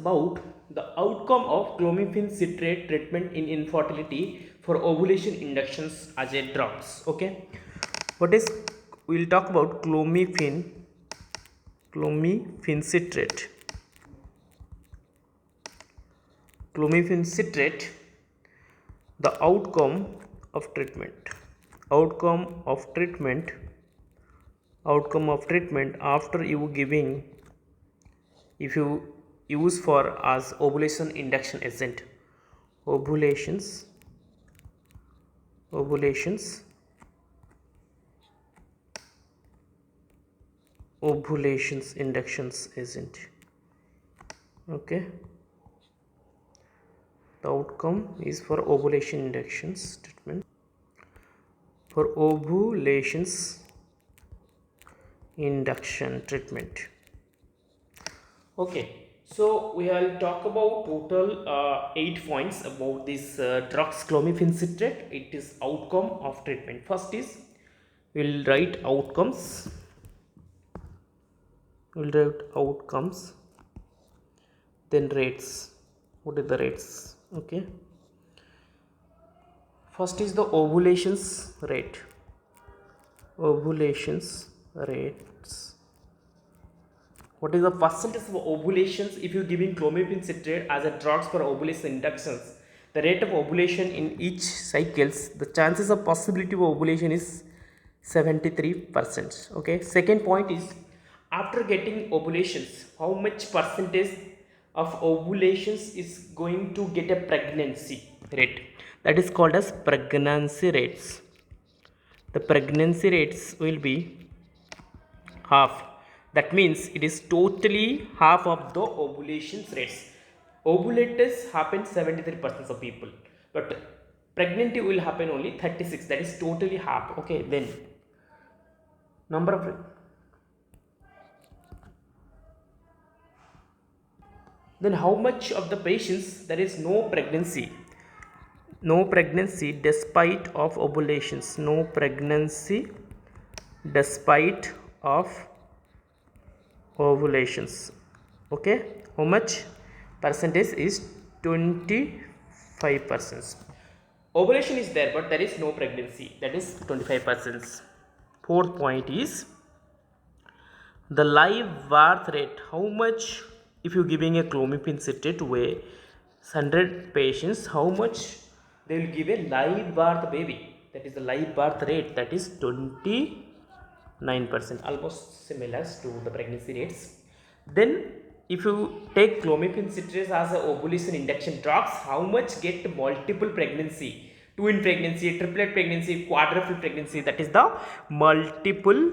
about the outcome of clomiphene citrate treatment in infertility for ovulation inductions as a drugs. Okay, what is, we'll talk about clomiphene citrate. Clomiphene citrate, the outcome of treatment after you giving, if you use for as ovulation induction agent, ovulations ovulations ovulations inductions agent. Okay, the outcome is for ovulation inductions treatment, for ovulations induction treatment. Okay, so we will talk about total 8 points about this drugs clomiphene citrate. It is outcome of treatment. First is, we'll write outcomes. Then rates. What are the rates? Okay, first is the ovulations rate. Rates. What is the percentage of ovulations if you giving clomiphene citrate as a drugs for ovulation inductions? The rate of ovulation in each cycles, the chances of possibility of ovulation is 73%. Okay. Second point is, after getting ovulations, how much percentage of ovulations is going to get a pregnancy rate? That is called as pregnancy rates. The pregnancy rates will be half. That means it is totally half of the ovulation rates. Ovulators happen 73% of people, but pregnancy will happen only 36. That is totally half. Okay, then number of, then how much of the patients there is no pregnancy despite of ovulations, no pregnancy despite of ovulations. Okay, how much percentage is 25%. Ovulation is there but there is no pregnancy, that is 25%. Fourth point is the live birth rate. How much, if you giving a clomiphene citrate to a 100 patients, how much they will give a live birth baby? That is the live birth rate, that is 29%, almost similar to the pregnancy rates. Then if you take clomiphene citrate as a ovulation induction drugs, how much get multiple pregnancy, twin pregnancy, triplet pregnancy, quadruple pregnancy? That is the multiple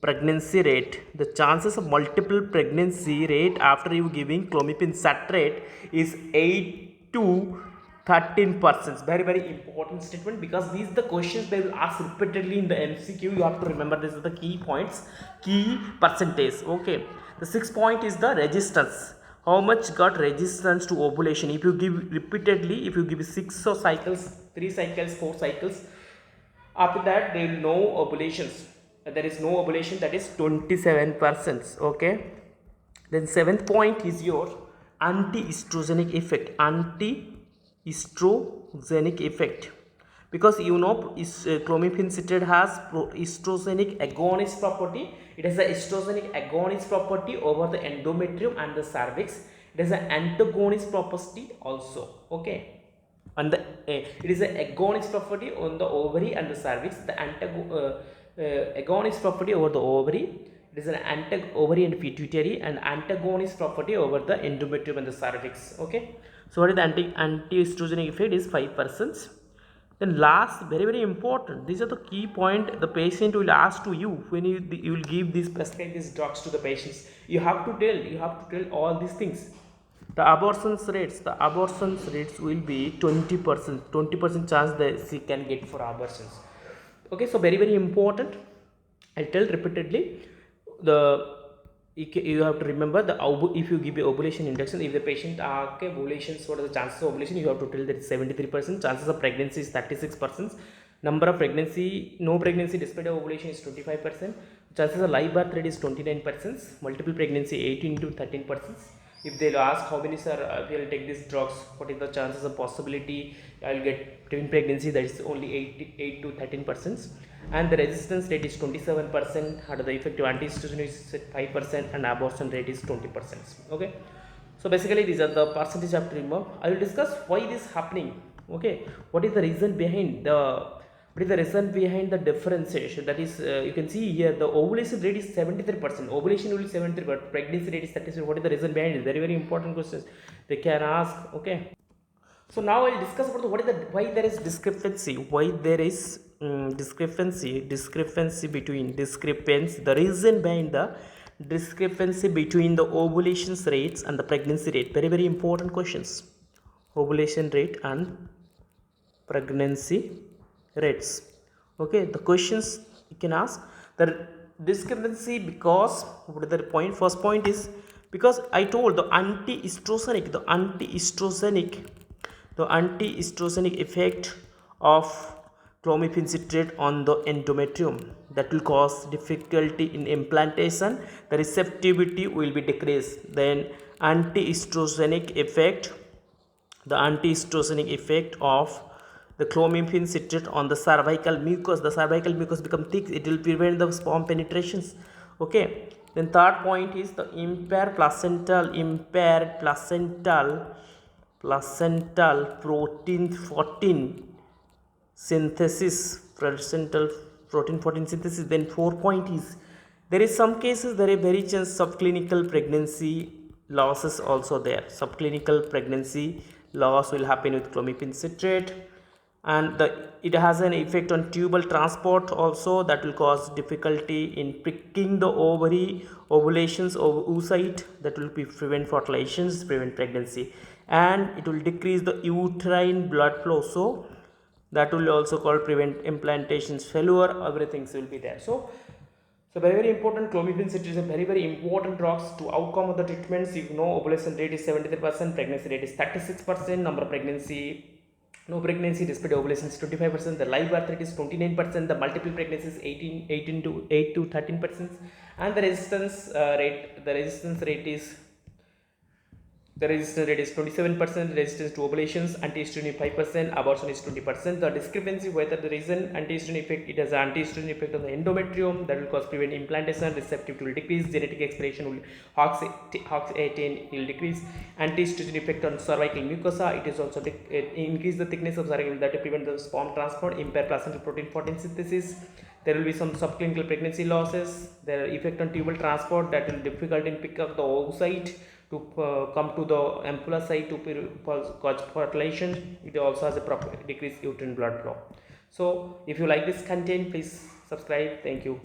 pregnancy rate. The chances of multiple pregnancy rate after you giving clomiphene citrate is 8 to 13%. Very important statement, because these are the questions they will ask repeatedly in the MCQ. You have to remember, this is the key points, key percentage. Okay, the sixth point is the resistance. How much got resistance to ovulation? If you give repeatedly, if you give 6 cycles, 3 cycles, 4 cycles, after that they will know ovulations, there is no ovulation, that is 27%. Okay, then seventh point is your anti-estrogenic effect. Estrogenic effect, because you know clomiphene citrate has estrogenic agonist property. It has a estrogenic agonist property over the endometrium and the cervix. It has an antagonist property also. Okay, and the it is an agonist property on the ovary and the cervix. The agonist property over the ovary, it is an ovary and pituitary, and antagonist property over the endometrium and the cervix. Okay, so what is the anti-estrogenic effect is 5%. Then last, very important, these are the key point the patient will ask to you when you will give these, prescribe these drugs to the patients. You have to tell all these things. The abortion rates will be 20% chance that she can get for abortions. Okay, so very important. I tell repeatedly, you have to remember the if you give a ovulation induction, if the patient okay, ovulations, what are the chances of ovulation? You have to tell that 73%. Chances of pregnancy is 36%. Number of pregnancy, no pregnancy despite of ovulation is 25%. Chances of live birth rate is 29%, multiple pregnancy 18 to 13%. If they'll ask how many sir if you'll take these drugs, what is the chances of possibility I'll get twin pregnancy, that is only 8 to 13%. And the resistance rate is 27%, and the effective anti-estrogen is 5%, and abortion rate is 20%. Okay, so basically these are the percentage of remove. I will discuss why this is happening. Okay, what is the reason behind the differentiation? That is, you can see here the ovulation rate is 73%. Ovulation will be 73, but pregnancy rate is 36. What is the reason behind it? Very very important questions they can ask. Okay, so now I'll discuss about why there is discrepancy. Why there is discrepancy between the reason behind the discrepancy between the ovulation rates and the pregnancy rate. Very very important questions. Ovulation rate and pregnancy rates. Okay, the questions you can ask the discrepancy, because what is the point? First point is because I told the anti-estrogenic effect of clomiphene citrate on the endometrium, that will cause difficulty in implantation. The receptivity will be decreased. Then the anti-estrogenic effect of the clomiphene citrate on the cervical mucus. The cervical mucus become thick, it will prevent the sperm penetrations. Okay, then third point is the impaired placental protein 14 synthesis. Then 4 point is there is some cases there is very chance subclinical pregnancy losses also there. Subclinical pregnancy loss will happen with clomiphene citrate, and it has an effect on tubal transport also, that will cause difficulty in pricking the ovulations of oocyte, that will be prevent fertilizations, prevent pregnancy, and it will decrease the uterine blood flow, so that will also called prevent implantations failure. Everything will be there. So very very important, clomiphene citrate is a very very important drugs to outcome of the treatments. You know, ovulation rate is 73%, pregnancy rate is 36%, number of pregnancy, no pregnancy despite ovulation is 25%, the live birth rate is 29%, the multiple pregnancy is 18 to 8 to 13%, and the resistance rate is 27%, resistance to ovulations, anti-estrogen 5%, abortion is 20%. The discrepancy whether the reason anti-estrogen effect, it has an anti-estrogen effect on the endometrium, that will cause prevent implantation, receptivity will decrease, genetic expression will HOX18 will decrease, anti-estrogen effect on cervical mucosa, it is also increase the thickness of cervical, that will prevent the sperm transport, impair placental protein 14 synthesis. There will be some subclinical pregnancy losses, there effect on tubal transport, that will difficult in pick up the oocyte to come to the ampulla site to cause fertilization. It also has a proper decreased uterine blood flow. So if you like this content, please subscribe. Thank you.